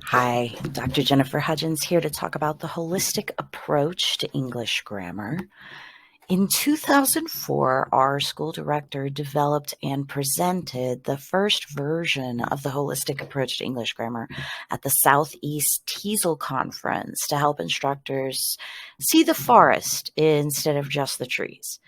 Hi, Dr. Jennifer Hudgens here to talk about the holistic approach to English grammar. In 2004, our school director developed and presented the first version of the holistic approach to English grammar at the Southeast TESOL conference to help instructors see the forest instead of just the trees.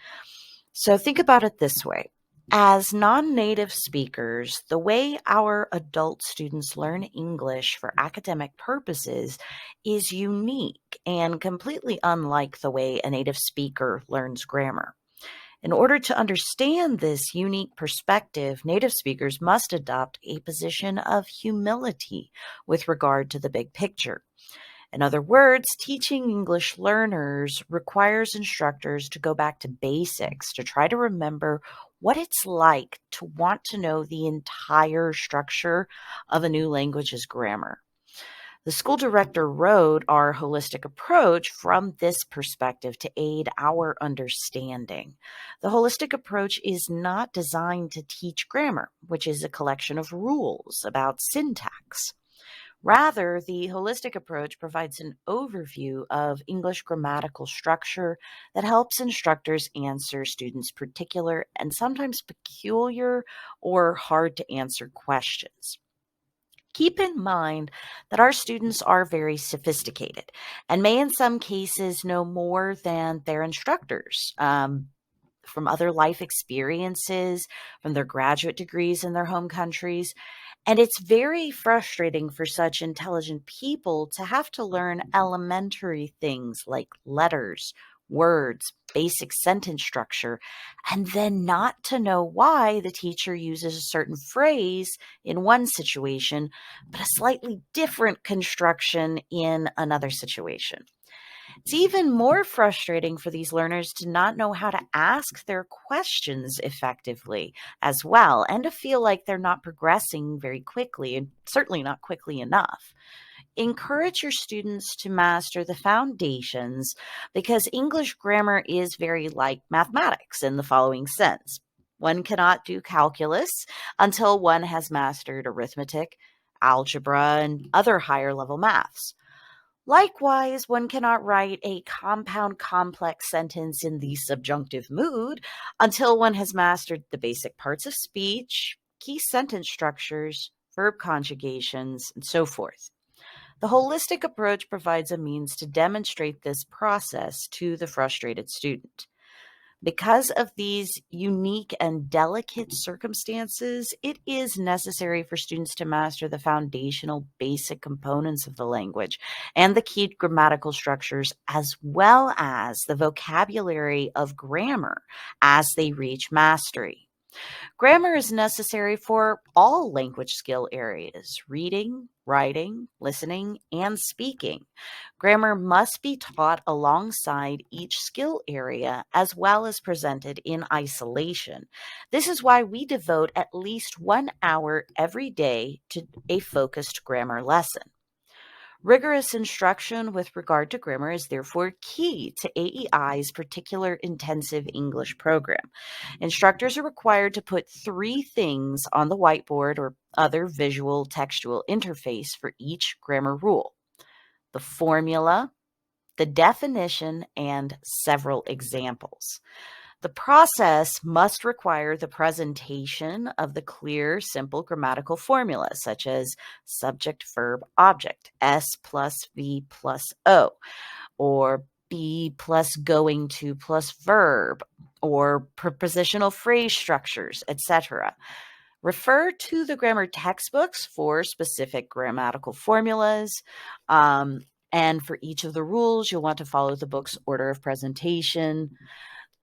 So think about it this way. As non-native speakers, the way our adult students learn English for academic purposes is unique and completely unlike the way a native speaker learns grammar. In order to understand this unique perspective, native speakers must adopt a position of humility with regard to the big picture. In other words, teaching English learners requires instructors to go back to basics to try to remember what it's like to want to know the entire structure of a new language's grammar. The school director wrote our holistic approach from this perspective to aid our understanding. The holistic approach is not designed to teach grammar, which is a collection of rules about syntax. Rather, the holistic approach provides an overview of English grammatical structure that helps instructors answer students' particular and sometimes peculiar or hard to answer questions. Keep in mind that our students are very sophisticated and may, in some cases, know more than their instructors. From other life experiences, from their graduate degrees in their home countries. And it's very frustrating for such intelligent people to have to learn elementary things like letters, words, basic sentence structure, and then not to know why the teacher uses a certain phrase in one situation, but a slightly different construction in another situation. It's even more frustrating for these learners to not know how to ask their questions effectively as well, and to feel like they're not progressing very quickly, and certainly not quickly enough. Encourage your students to master the foundations because English grammar is very like mathematics in the following sense. One cannot do calculus until one has mastered arithmetic, algebra, and other higher level maths. Likewise, one cannot write a compound complex sentence in the subjunctive mood until one has mastered the basic parts of speech, key sentence structures, verb conjugations, and so forth. The holistic approach provides a means to demonstrate this process to the frustrated student. Because of these unique and delicate circumstances, it is necessary for students to master the foundational basic components of the language and the key grammatical structures, as well as the vocabulary of grammar as they reach mastery. Grammar is necessary for all language skill areas: reading, writing, listening, and speaking. Grammar must be taught alongside each skill area as well as presented in isolation. This is why we devote at least 1 hour every day to a focused grammar lesson. Rigorous instruction with regard to grammar is therefore key to AEI's particular intensive English program. Instructors are required to put 3 things on the whiteboard or other visual textual interface for each grammar rule: the formula, the definition, and several examples. The process must require the presentation of the clear, simple grammatical formula, such as subject, verb, object, S plus V plus O, or be plus going to plus verb, or prepositional phrase structures, etc. Refer to the grammar textbooks for specific grammatical formulas. And for each of the rules, you'll want to follow the book's order of presentation.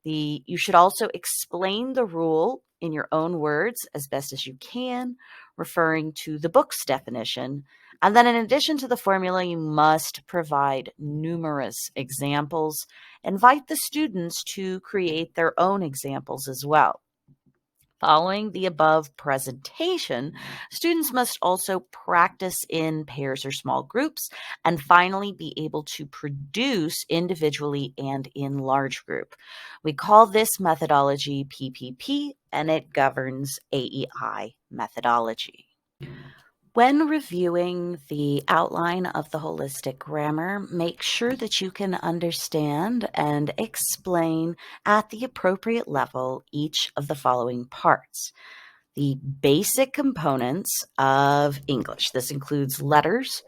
You should also explain the rule in your own words as best as you can, referring to the book's definition. And then in addition to the formula, you must provide numerous examples. Invite the students to create their own examples as well. Following the above presentation, students must also practice in pairs or small groups, and finally be able to produce individually and in large group. We call this methodology PPP, and it governs AEI methodology. When reviewing the outline of the holistic grammar, make sure that you can understand and explain at the appropriate level each of the following parts. The basic components of English. This includes letters,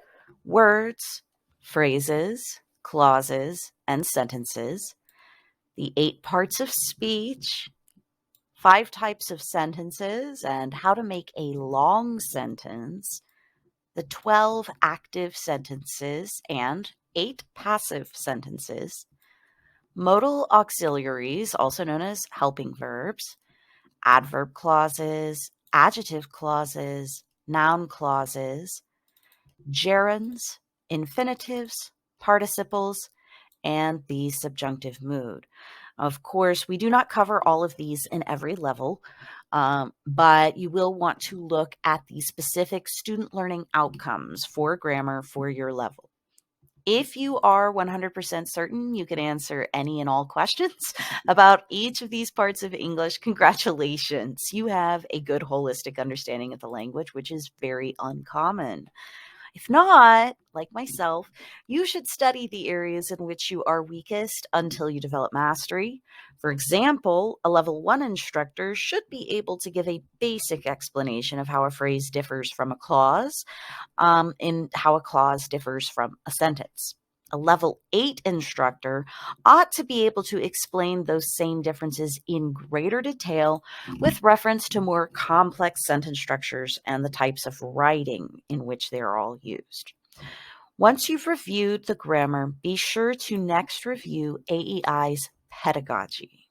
words, phrases, clauses, and sentences. The 8 parts of speech, 5 types of sentences, and how to make a long sentence, the 12 active sentences and 8 passive sentences, modal auxiliaries, also known as helping verbs, adverb clauses, adjective clauses, noun clauses, gerunds, infinitives, participles, and the subjunctive mood. Of course, we do not cover all of these in every level, but you will want to look at the specific student learning outcomes for grammar for your level. If you are 100% certain you can answer any and all questions about each of these parts of English, congratulations. You have a good holistic understanding of the language, which is very uncommon. If not, like myself, you should study the areas in which you are weakest until you develop mastery. For example, a level 1 instructor should be able to give a basic explanation of how a phrase differs from a clause, in how a clause differs from a sentence. A level 8 instructor ought to be able to explain those same differences in greater detail with reference to more complex sentence structures and the types of writing in which they are all used. Once you've reviewed the grammar, be sure to next review AEI's pedagogy.